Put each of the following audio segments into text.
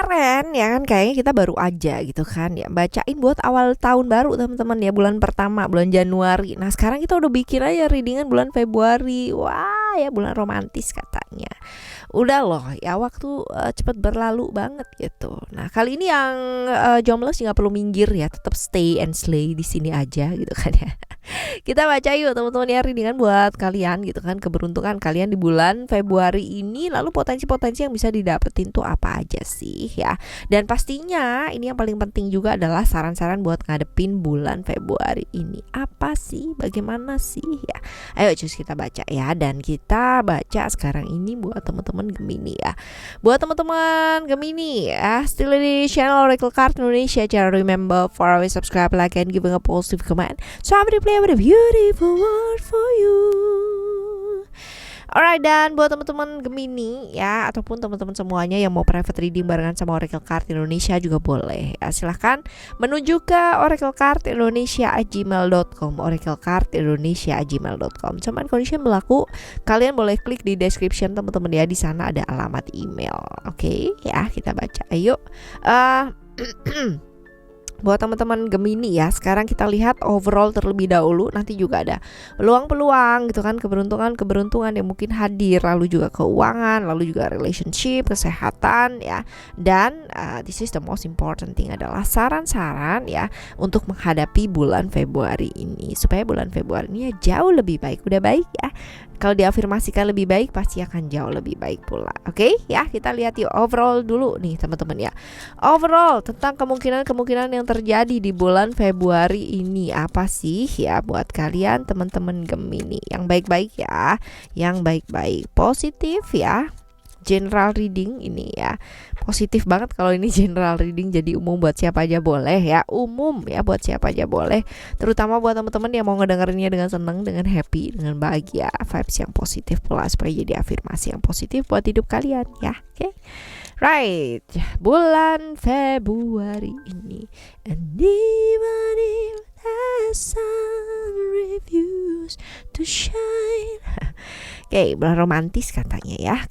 kemarin ya kan kayaknya kita baru aja gitu kan ya bacain buat awal tahun baru teman-teman ya, bulan pertama bulan Januari. Nah sekarang kita udah bikin aja readingan bulan Februari. Wah ya bulan romantis katanya. Udah loh ya waktu cepet berlalu banget gitu. Nah kali ini yang jomblos nggak perlu minggir ya, tetap stay and slay di sini aja gitu kan ya. Kita baca yuk teman-teman ya readingan buat kalian gitu kan, keberuntungan kalian di bulan Februari ini, lalu potensi-potensi yang bisa didapetin tuh apa aja sih ya. Dan pastinya ini yang paling penting juga adalah saran-saran buat ngadepin bulan Februari ini. Apa sih? Bagaimana sih ya? Ayo cus kita baca ya, dan kita baca sekarang ini buat teman-teman Gemini ya. Buat teman-teman Gemini ya, still di channel Oracle Card Indonesia. Jangan remember for always subscribe, like, and giving a positive comment. So I'm gonna play with a beautiful word for you. Alright, dan buat teman-teman Gemini ya, ataupun teman-teman semuanya yang mau private reading barengan sama Oracle Card Indonesia juga boleh ya. Silahkan menuju ke oraclecardindonesia@gmail.com, oraclecardindonesia@gmail.com. Cuman condition berlaku, kalian boleh klik di description teman-teman ya, di sana ada alamat email. Oke ya, kita baca. Ayo. Buat teman-teman Gemini ya, sekarang kita lihat overall terlebih dahulu. Nanti juga ada peluang-peluang gitu kan, keberuntungan yang mungkin hadir, lalu juga keuangan, lalu juga relationship, kesehatan ya. Dan this is the most important thing adalah saran-saran ya untuk menghadapi bulan Februari ini, supaya bulan Februari ini ya jauh lebih baik. Udah baik ya, kalau diafirmasikan lebih baik pasti akan jauh lebih baik pula. Oke ya, kita lihat yuk overall dulu nih teman-teman ya. Overall tentang kemungkinan yang terjadi di bulan Februari ini apa sih ya buat kalian teman-teman Gemini. Yang baik-baik ya, yang baik-baik, positif ya. General reading ini ya, positif banget kalau ini general reading, jadi umum buat siapa aja boleh ya, umum ya buat siapa aja boleh, terutama buat teman-teman yang mau ngedengerinnya dengan seneng, dengan happy, dengan bahagia, vibes yang positif pula, supaya jadi afirmasi yang positif buat hidup kalian ya. Oke. Right, bulan Februari ini, and even if the sun refuse to shine. Oke, bulan romantis katanya ya.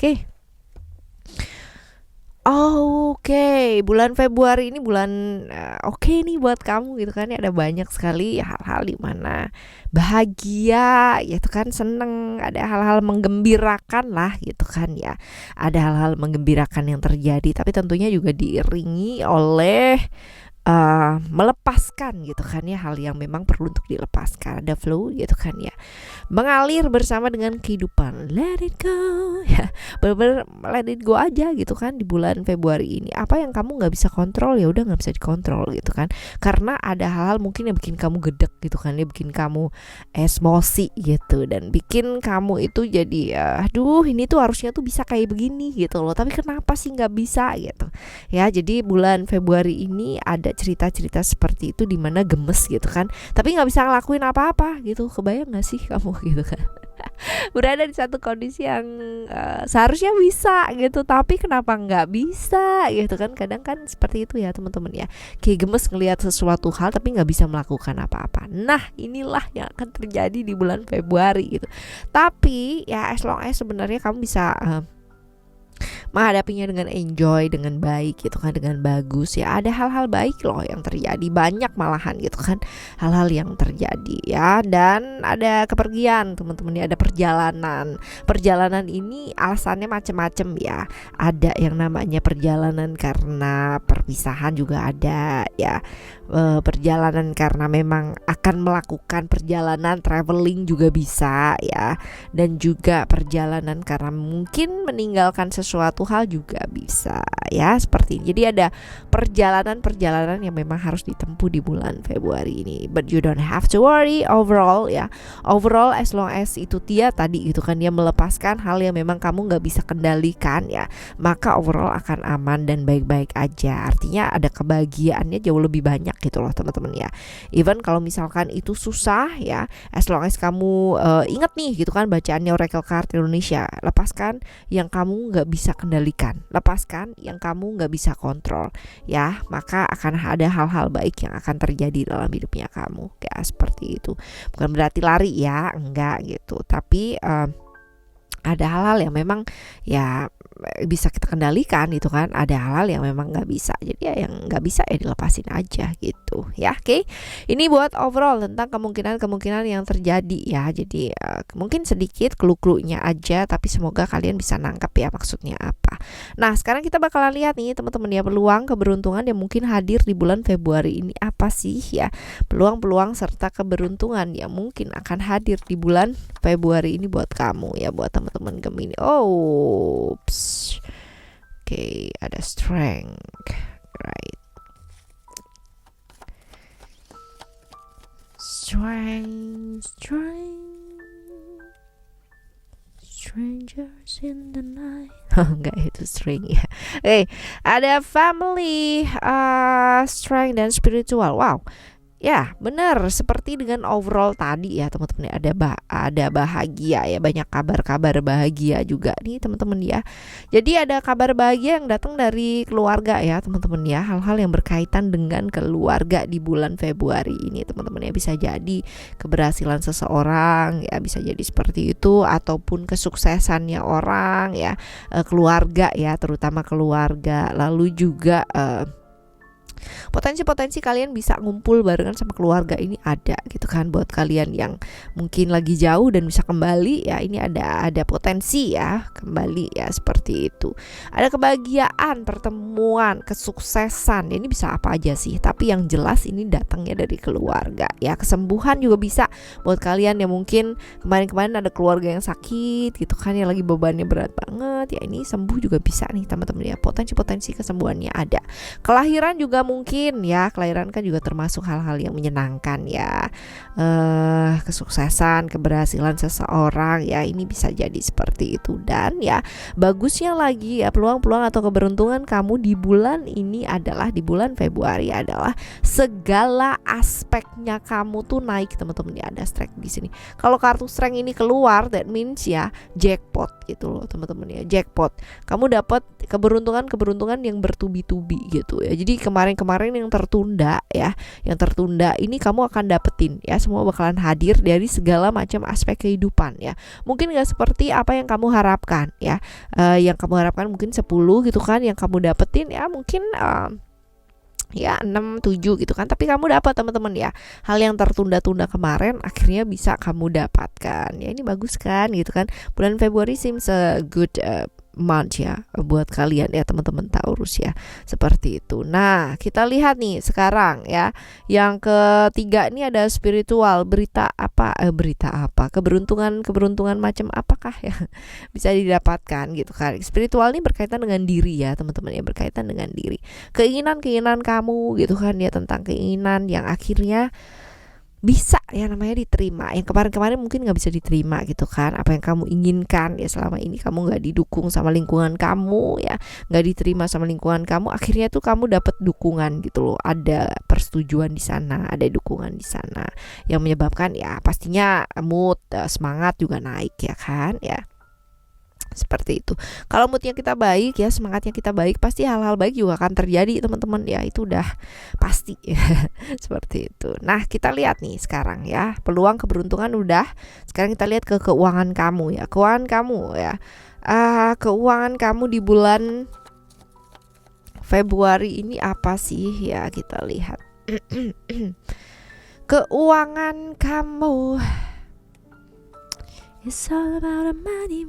Oke, bulan Februari ini bulan oke nih buat kamu gitu kan ya. Ada banyak sekali hal-hal di mana bahagia gitu kan, seneng, ada hal-hal menggembirakan lah gitu kan ya. Ada hal-hal menggembirakan yang terjadi, tapi tentunya juga diiringi oleh melepaskan gitu kan ya, hal yang memang perlu untuk dilepaskan. Ada flow gitu kan ya, mengalir bersama dengan kehidupan. Let it go ya, bener-bener let it go aja gitu kan di bulan Februari ini. Apa yang kamu nggak bisa kontrol ya udah nggak bisa dikontrol gitu kan, karena ada hal-hal mungkin yang bikin kamu gedek gitu kan ya, bikin kamu emosi gitu, dan bikin kamu itu jadi aduh ini tuh harusnya tuh bisa kayak begini gitu loh, tapi kenapa sih nggak bisa gitu ya. Jadi bulan Februari ini ada cerita-cerita seperti itu, dimana gemes gitu kan, tapi nggak bisa ngelakuin apa-apa gitu. Kebayang nggak sih kamu gitu kan, berada di satu kondisi yang seharusnya bisa gitu, tapi kenapa nggak bisa gitu kan. Kadang kan seperti itu ya teman-teman ya, kayak gemes ngelihat sesuatu hal tapi nggak bisa melakukan apa-apa. Nah inilah yang akan terjadi di bulan Februari gitu. Tapi ya as long as sebenarnya kamu bisa menghadapinya dengan enjoy, dengan baik gitu kan, dengan bagus ya. Ada hal-hal baik loh yang terjadi, banyak malahan gitu kan hal-hal yang terjadi ya. Dan ada kepergian teman-teman ya, ada perjalanan ini alasannya macam-macam ya. Ada yang namanya perjalanan karena perpisahan juga ada ya, perjalanan karena memang akan melakukan perjalanan traveling juga bisa ya, dan juga perjalanan karena mungkin meninggalkan sesuatu hal juga bisa ya, seperti ini. Jadi ada perjalanan yang memang harus ditempuh di bulan Februari ini, but you don't have to worry overall ya. Overall as long as itu dia tadi gitu kan, dia melepaskan hal yang memang kamu nggak bisa kendalikan ya, maka overall akan aman dan baik-baik aja. Artinya ada kebahagiaannya jauh lebih banyak gitu loh teman-teman ya. Even kalau misalkan itu susah ya, as long as kamu ingat nih gitu kan bacaannya Oracle Card Indonesia, lepaskan yang kamu nggak bisa kendalikan, lepaskan yang kamu nggak bisa kontrol ya, maka akan ada hal-hal baik yang akan terjadi dalam hidupnya kamu kayak seperti itu. Bukan berarti lari ya, enggak gitu, tapi ada hal-hal yang memang ya bisa kita kendalikan gitu kan, ada hal-hal yang memang nggak bisa, jadi ya yang nggak bisa ya dilepasin aja gitu ya. Oke, ini buat overall tentang kemungkinan yang terjadi ya. Jadi mungkin sedikit clue-cluenya aja, tapi semoga kalian bisa nangkep ya maksudnya apa. Nah sekarang kita bakalan lihat nih teman-teman ya, peluang keberuntungan yang mungkin hadir di bulan Februari ini apa sih ya, peluang-peluang serta keberuntungan yang mungkin akan hadir di bulan Februari ini buat kamu ya, buat teman-teman Gemini. Oke, ada strength, right? Strangers in the night. Enggak, itu string ya. Ada family, strength dan spiritual. Wow. Ya benar, seperti dengan overall tadi ya teman-teman ya, ada bahagia ya, banyak kabar-kabar bahagia juga nih teman-teman ya. Jadi ada kabar bahagia yang datang dari keluarga ya teman-teman ya, hal-hal yang berkaitan dengan keluarga di bulan Februari ini teman-teman ya, bisa jadi keberhasilan seseorang ya, bisa jadi seperti itu, ataupun kesuksesannya orang ya, keluarga ya, terutama keluarga. Lalu juga potensi-potensi kalian bisa ngumpul barengan sama keluarga ini ada gitu kan, buat kalian yang mungkin lagi jauh dan bisa kembali ya, ini ada potensi ya kembali ya, seperti itu. Ada kebahagiaan, pertemuan, kesuksesan, ini bisa apa aja sih, tapi yang jelas ini datangnya dari keluarga ya. Kesembuhan juga bisa buat kalian yang mungkin kemarin-kemarin ada keluarga yang sakit gitu kan, yang lagi bebannya berat banget ya, ini sembuh juga bisa nih teman-teman ya, potensi kesembuhannya ada. Kelahiran juga mungkin ya, kelahiran kan juga termasuk hal-hal yang menyenangkan ya, kesuksesan, keberhasilan seseorang ya, ini bisa jadi seperti itu. Dan ya bagusnya lagi ya, peluang-peluang atau keberuntungan kamu di bulan ini adalah, di bulan Februari adalah segala aspeknya kamu tuh naik teman-teman ya. Ada strength di sini. Kalau kartu strength ini keluar, that means ya jackpot gitu loh teman-teman ya, jackpot. Kamu dapat keberuntungan yang bertubi-tubi gitu ya. Jadi kemarin yang tertunda ya, yang tertunda ini kamu akan dapetin ya, semua bakalan hadir dari segala macam aspek kehidupan ya. Mungkin gak seperti apa yang kamu harapkan ya, yang kamu harapkan mungkin 10 gitu kan, yang kamu dapetin ya mungkin ya 6, 7 gitu kan, tapi kamu dapat teman-teman ya, hal yang tertunda-tunda kemarin akhirnya bisa kamu dapatkan ya. Ini bagus kan gitu kan, bulan Februari seems a good month ya buat kalian ya teman-teman Taurus ya, seperti itu. Nah kita lihat nih sekarang ya, yang ketiga ini ada spiritual. Berita apa keberuntungan macam apakah ya bisa didapatkan gitu kan. Spiritual ini berkaitan dengan diri ya teman-teman ya, berkaitan dengan diri, keinginan kamu gitu kan ya, tentang keinginan yang akhirnya bisa ya namanya diterima, yang kemarin mungkin nggak bisa diterima gitu kan, apa yang kamu inginkan ya, selama ini kamu nggak didukung sama lingkungan kamu ya, nggak diterima sama lingkungan kamu, akhirnya tuh kamu dapat dukungan gitu loh, ada persetujuan di sana, ada dukungan di sana yang menyebabkan ya pastinya mood, semangat juga naik ya kan ya, seperti itu. Kalau moodnya kita baik ya, semangatnya kita baik, pasti hal-hal baik juga akan terjadi teman-teman ya, itu udah pasti seperti itu. Nah kita lihat nih sekarang ya, peluang keberuntungan udah. Sekarang kita lihat ke keuangan kamu ya, keuangan kamu di bulan Februari ini apa sih ya, kita lihat keuangan kamu. It's all about the money.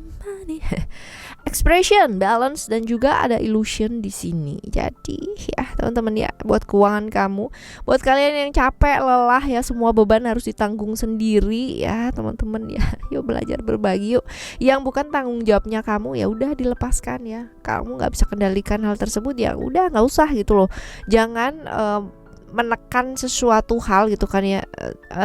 Expression, balance, dan juga ada illusion di sini. Jadi ya teman-teman ya, buat keuangan kamu, buat kalian yang capek, lelah ya, semua beban harus ditanggung sendiri ya teman-teman ya. Yuk belajar berbagi yuk. Yang bukan tanggung jawabnya kamu ya udah dilepaskan ya. Kamu nggak bisa kendalikan hal tersebut ya udah nggak usah gitu loh. Jangan menekan sesuatu hal gitu kan ya,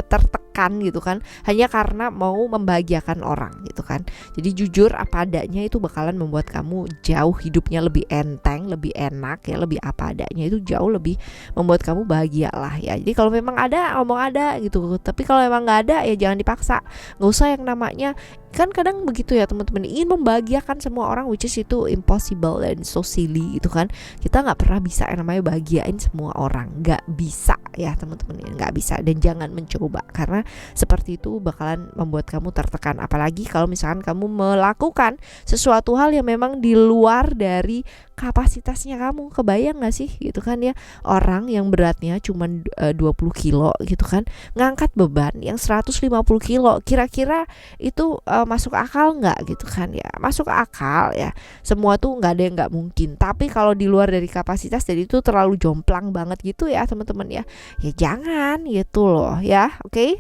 tertekan gitu kan, hanya karena mau membahagiakan orang gitu kan. Jadi jujur apa adanya itu bakalan membuat kamu jauh hidupnya lebih enteng, lebih enak ya, lebih apa adanya itu jauh lebih membuat kamu bahagia lah ya. Jadi kalau memang ada, ngomong ada gitu, tapi kalau memang nggak ada ya jangan dipaksa. Nggak usah yang namanya Kan kadang begitu ya teman-teman, ingin membahagiakan semua orang, which is itu impossible dan so silly gitu kan. Kita nggak pernah bisa yang namanya bahagiain semua orang, nggak bisa ya teman-teman, nggak bisa. Dan jangan mencoba, karena seperti itu bakalan membuat kamu tertekan. Apalagi kalau misalkan kamu melakukan sesuatu hal yang memang di luar dari kapasitasnya kamu. Kebayang gak sih gitu kan ya, orang yang beratnya cuma 20 kilo gitu kan, ngangkat beban yang 150 kilo, kira-kira itu masuk akal nggak gitu kan ya? Masuk akal ya, semua tuh nggak ada yang nggak mungkin. Tapi kalau di luar dari kapasitas, jadi itu terlalu jomplang banget gitu ya teman-teman ya, ya jangan gitu loh ya. Oke.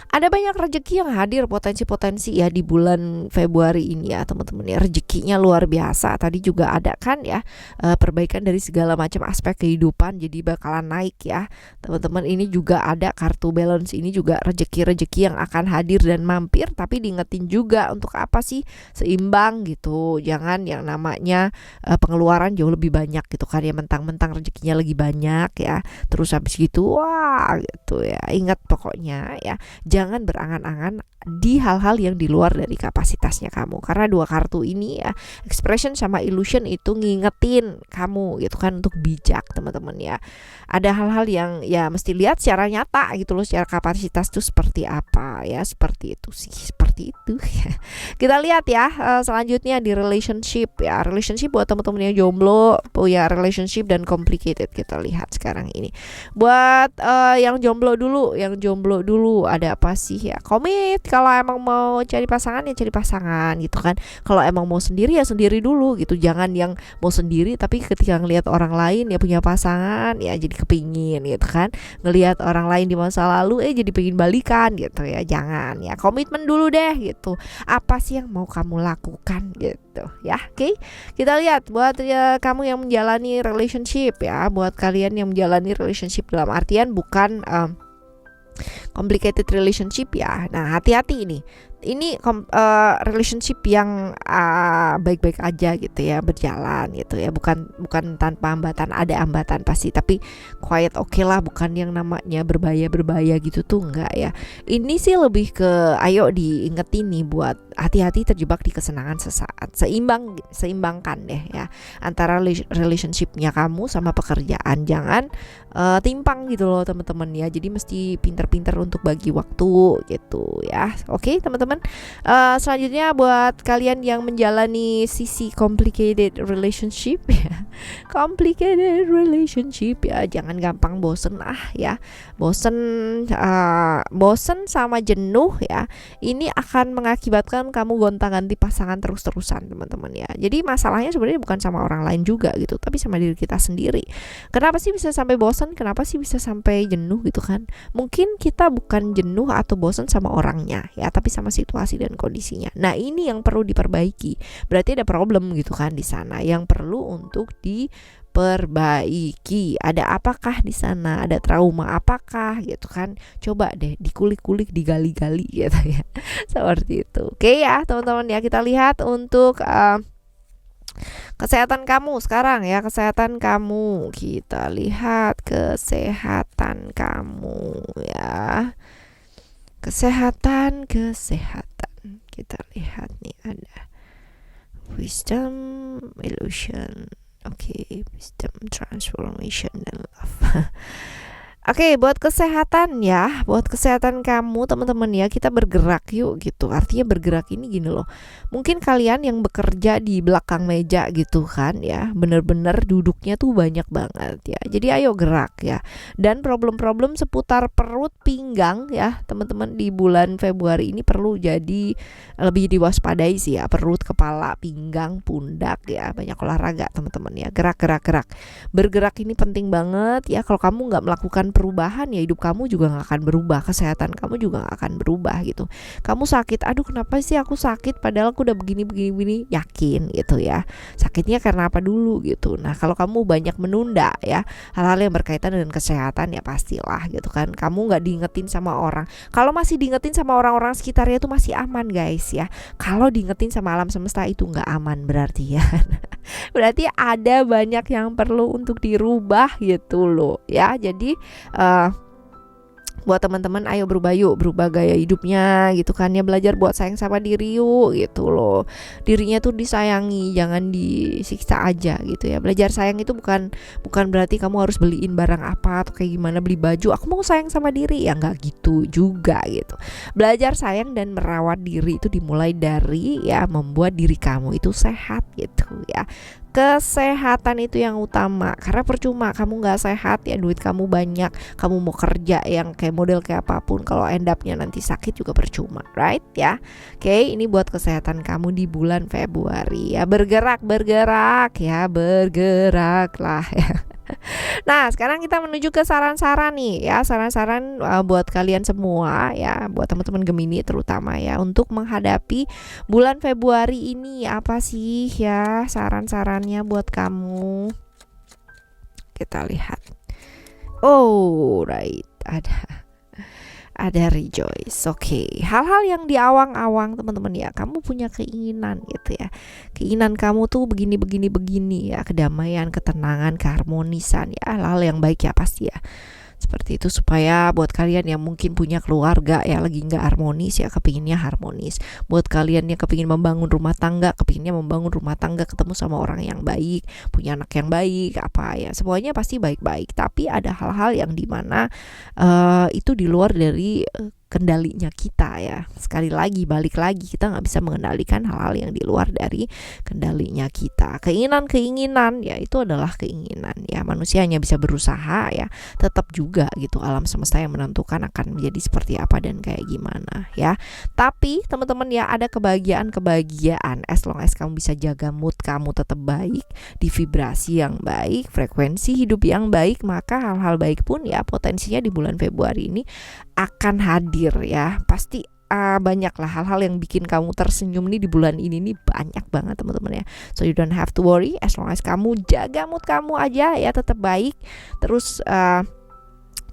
Ada banyak rezeki yang hadir, potensi-potensi ya di bulan Februari ini ya teman-teman ya, rezekinya luar biasa. Tadi juga ada kan ya, perbaikan dari segala macam aspek kehidupan, jadi bakalan naik ya teman-teman. Ini juga ada kartu balance, ini juga rezeki-rezeki yang akan hadir dan mampir. Tapi diingetin juga untuk apa sih, seimbang gitu, jangan yang namanya pengeluaran jauh lebih banyak gitu kan ya, mentang-mentang rezekinya lagi banyak ya, terus habis gitu wah gitu ya. Ingat pokoknya ya, jangan berangan-angan di hal-hal yang di luar dari kapasitasnya kamu. Karena dua kartu ini ya, expression sama illusion, itu ngingetin kamu gitu kan untuk bijak teman-teman ya. Ada hal-hal yang ya mesti lihat secara nyata gitu loh, secara kapasitas tuh seperti apa ya, seperti itu sih, seperti itu. Kita lihat ya selanjutnya di relationship ya. Relationship buat teman-teman yang jomblo, punya relationship dan complicated. Kita lihat sekarang ini. Buat yang jomblo dulu ada apa sih ya? Komit. Kalau emang mau cari pasangan ya cari pasangan gitu kan. Kalau emang mau sendiri ya sendiri dulu gitu. Jangan yang mau sendiri tapi ketika ngelihat orang lain ya punya pasangan ya jadi kepingin gitu kan. Ngelihat orang lain di masa lalu jadi pengen balikan gitu ya. Jangan ya. Komitmen dulu deh gitu. Apa sih yang mau kamu lakukan gitu ya. Oke. Kita lihat buat ya, kamu yang menjalani relationship ya. Buat kalian yang menjalani relationship dalam artian bukan complicated relationship ya. Nah, hati-hati ini. Ini relationship yang baik-baik aja gitu ya, berjalan gitu ya, bukan tanpa hambatan. Ada hambatan pasti, tapi quiet oke lah, bukan yang namanya berbahaya gitu tuh enggak ya. Ini sih lebih ke ayo diingetin nih buat hati-hati terjebak di kesenangan sesaat. Seimbangkan deh ya antara relationshipnya kamu sama pekerjaan. Jangan timpang gitu loh teman-teman ya. Jadi mesti pinter-pinter untuk bagi waktu gitu ya. Oke teman-teman. Selanjutnya buat kalian yang menjalani sisi complicated relationship ya, complicated relationship ya, jangan gampang bosen ya, bosen sama jenuh ya. Ini akan mengakibatkan kamu gonta-ganti pasangan terus-terusan teman-teman ya. Jadi masalahnya sebenarnya bukan sama orang lain juga gitu, tapi sama diri kita sendiri. Kenapa sih bisa sampai bosen? Kenapa sih bisa sampai jenuh gitu kan? Mungkin kita bukan jenuh atau bosen sama orangnya ya, tapi sama situasi dan kondisinya. Nah, ini yang perlu diperbaiki. Berarti ada problem gitu kan di sana yang perlu untuk diperbaiki. Ada apakah di sana? Ada trauma apakah gitu kan? Coba deh dikulik-kulik, digali-gali gitu ya. Seperti itu. Oke ya, teman-teman ya, kita lihat untuk kesehatan kamu sekarang ya. Kesehatan kamu, kita lihat kesehatan kamu ya. Kesehatan. Kita lihat nih, ada wisdom, illusion. Oke, wisdom, transformation, dan love. Oke, buat kesehatan ya, buat kesehatan kamu teman-teman ya, kita bergerak yuk gitu. Artinya bergerak ini gini loh. Mungkin kalian yang bekerja di belakang meja gitu kan ya, bener-bener duduknya tuh banyak banget ya. Jadi ayo gerak ya. Dan problem-problem seputar perut, pinggang ya, teman-teman di bulan Februari ini perlu jadi lebih diwaspadai sih ya. Perut, kepala, pinggang, pundak ya, banyak olahraga teman-teman ya. Gerak. Bergerak ini penting banget ya. Kalau kamu nggak melakukan perubahan ya hidup kamu juga gak akan berubah, kesehatan kamu juga gak akan berubah gitu. Kamu sakit, aduh kenapa sih aku sakit padahal aku udah begini, yakin gitu ya, sakitnya karena apa dulu gitu. Nah kalau kamu banyak menunda ya hal-hal yang berkaitan dengan kesehatan ya pastilah gitu kan, kamu gak diingetin sama orang. Kalau masih diingetin sama orang-orang sekitarnya itu masih aman guys ya. Kalau diingetin sama alam semesta itu gak aman berarti ya. Berarti ada banyak yang perlu untuk dirubah gitu loh ya. Jadi Buat teman-teman, ayo berubah yuk, berubah gaya hidupnya gitu kan ya, belajar buat sayang sama diri yuk gitu loh. Dirinya tuh disayangi, jangan disiksa aja gitu ya. Belajar sayang itu bukan berarti kamu harus beliin barang apa atau kayak gimana, beli baju aku mau sayang sama diri, ya nggak gitu juga gitu. Belajar sayang dan merawat diri itu dimulai dari ya membuat diri kamu itu sehat gitu ya. Kesehatan itu yang utama, karena percuma kamu nggak sehat ya, duit kamu banyak, kamu mau kerja yang kayak model kayak apapun, kalau end up-nya nanti sakit juga percuma, right ya. Oke, ini buat kesehatan kamu di bulan Februari ya. Bergerak ya, bergeraklah ya. Nah, sekarang kita menuju ke saran-saran nih ya, saran-saran buat kalian semua ya, buat teman-teman Gemini terutama ya, untuk menghadapi bulan Februari ini. Apa sih ya saran-sarannya buat kamu? Kita lihat. Oh, right. Ada rejoice. Oke. Hal-hal yang di awang-awang teman-teman ya, kamu punya keinginan gitu ya. Keinginan kamu tuh begini ya, kedamaian, ketenangan, keharmonisan ya, hal-hal yang baik ya pasti ya. Seperti itu, supaya buat kalian yang mungkin punya keluarga ya lagi nggak harmonis ya, kepinginnya harmonis. Buat kalian yang kepingin membangun rumah tangga, kepinginnya membangun rumah tangga, ketemu sama orang yang baik, punya anak yang baik, apa ya, semuanya pasti baik-baik. Tapi ada hal-hal yang dimana itu di luar dari kendalinya kita ya. Sekali lagi, balik lagi, kita nggak bisa mengendalikan hal-hal yang di luar dari kendalinya kita. Keinginan ya itu adalah keinginan ya, manusia hanya bisa berusaha ya, tetap juga gitu alam semesta yang menentukan akan menjadi seperti apa dan kayak gimana ya. Tapi teman-teman ya, ada kebahagiaan as long as kamu bisa jaga mood kamu tetap baik, di vibrasi yang baik, frekuensi hidup yang baik, maka hal-hal baik pun ya potensinya di bulan Februari ini akan hadir ya. Pasti banyak lah hal-hal yang bikin kamu tersenyum nih di bulan ini nih, banyak banget teman-teman ya. So you don't have to worry, as long as kamu jaga mood kamu aja ya, tetap baik. Terus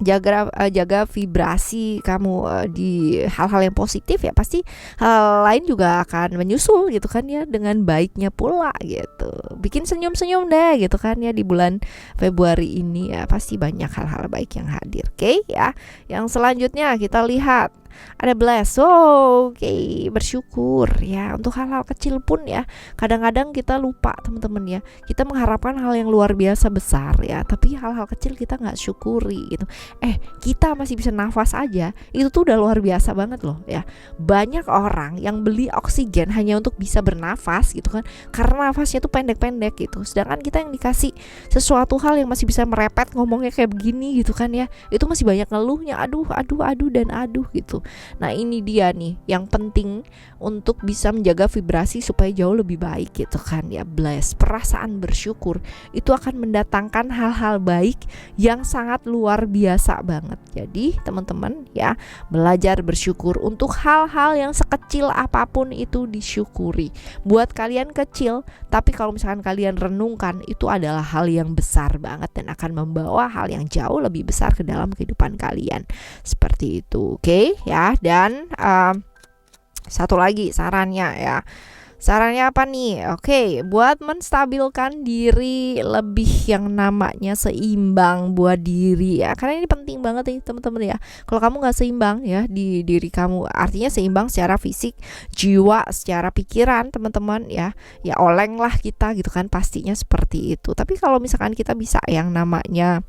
jaga vibrasi kamu di hal-hal yang positif ya, pasti hal lain juga akan menyusul gitu kan ya, dengan baiknya pula gitu. Bikin senyum-senyum deh gitu kan ya di bulan Februari ini ya, pasti banyak hal-hal baik yang hadir. Oke ya. Yang selanjutnya kita lihat ada bless. Oke, bersyukur ya untuk hal-hal kecil pun ya. Kadang-kadang kita lupa teman-teman ya, kita mengharapkan hal yang luar biasa besar ya, tapi hal-hal kecil kita nggak syukuri gitu. Kita masih bisa nafas aja, itu tuh udah luar biasa banget loh ya. Banyak orang yang beli oksigen hanya untuk bisa bernafas gitu kan, karena nafasnya tuh pendek-pendek gitu. Sedangkan kita yang dikasih sesuatu hal yang masih bisa merepet ngomongnya kayak begini gitu kan ya, itu masih banyak ngeluhnya, aduh dan aduh gitu. Nah ini dia nih yang penting untuk bisa menjaga vibrasi supaya jauh lebih baik gitu kan ya. Bless, perasaan bersyukur itu akan mendatangkan hal-hal baik yang sangat luar biasa banget. Jadi teman-teman ya, belajar bersyukur untuk hal-hal yang sekecil apapun itu disyukuri. Buat kalian kecil, tapi kalau misalkan kalian renungkan, itu adalah hal yang besar banget dan akan membawa hal yang jauh lebih besar ke dalam kehidupan kalian. Seperti itu, oke ya. Dan satu lagi sarannya ya. Sarannya apa nih? Oke, buat menstabilkan diri lebih yang namanya seimbang buat diri ya. Karena ini penting banget nih teman-teman ya. Kalau kamu nggak seimbang ya di diri kamu, artinya seimbang secara fisik, jiwa, secara pikiran teman-teman ya. Ya oleng lah kita gitu kan, pastinya seperti itu. Tapi kalau misalkan kita bisa yang namanya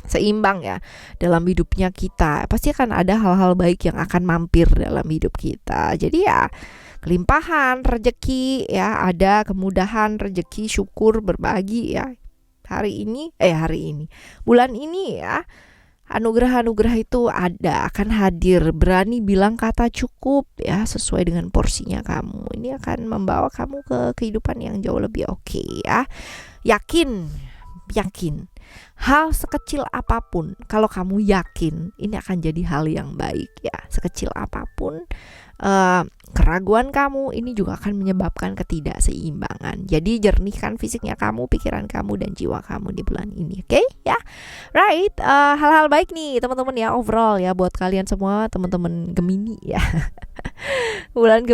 seimbang ya dalam hidupnya kita, pasti akan ada hal-hal baik yang akan mampir dalam hidup kita. Jadi ya kelimpahan rezeki ya, ada kemudahan rezeki, syukur, berbagi ya. Hari ini bulan ini ya, anugerah-anugerah itu akan hadir. Berani bilang kata cukup ya, sesuai dengan porsinya kamu. Ini akan membawa kamu ke kehidupan yang jauh lebih oke ya. Yakin hal sekecil apapun, kalau kamu yakin ini akan jadi hal yang baik ya. Sekecil apapun keraguan kamu ini juga akan menyebabkan ketidakseimbangan. Jadi jernihkan fisiknya kamu, pikiran kamu, dan jiwa kamu di bulan ini, oke ya. Right, hal-hal baik nih teman-teman ya, overall ya buat kalian semua teman-teman Gemini ya. bulan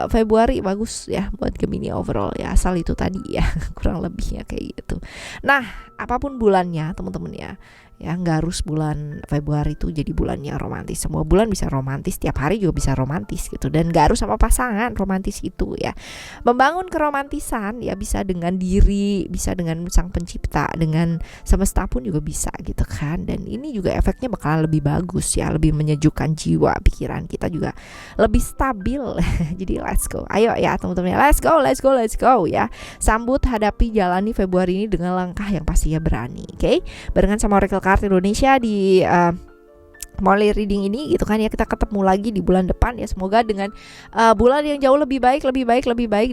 Februari bagus ya buat Gemini overall ya, asal itu tadi ya kurang lebihnya kayak gitu. Nah apapun bulannya teman-teman ya, Ya, nggak harus bulan Februari itu jadi bulannya romantis. Semua bulan bisa romantis, tiap hari juga bisa romantis gitu. Dan nggak harus sama pasangan romantis itu ya. Membangun keromantisan ya bisa dengan diri, bisa dengan sang pencipta, dengan semesta pun juga bisa gitu kan. Dan ini juga efeknya bakalan lebih bagus ya, lebih menyejukkan jiwa, pikiran kita juga lebih stabil. Jadi let's go. Ayo ya teman-teman, let's go ya. Sambut, hadapi, jalani Februari ini dengan langkah yang pastinya berani. Oke? Barengan sama Oracle Card Indonesia di Monthly reading ini gitu kan ya, kita ketemu lagi di bulan depan ya, semoga dengan bulan yang jauh lebih baik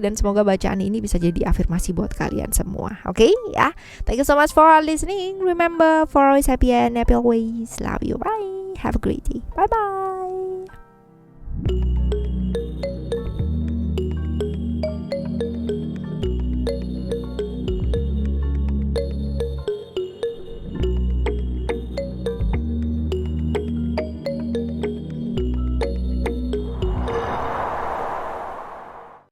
dan semoga bacaan ini bisa jadi afirmasi buat kalian semua. Oke ya, thank you so much for listening. Remember, for always happy and happy always. Love you, bye, have a great day, bye bye.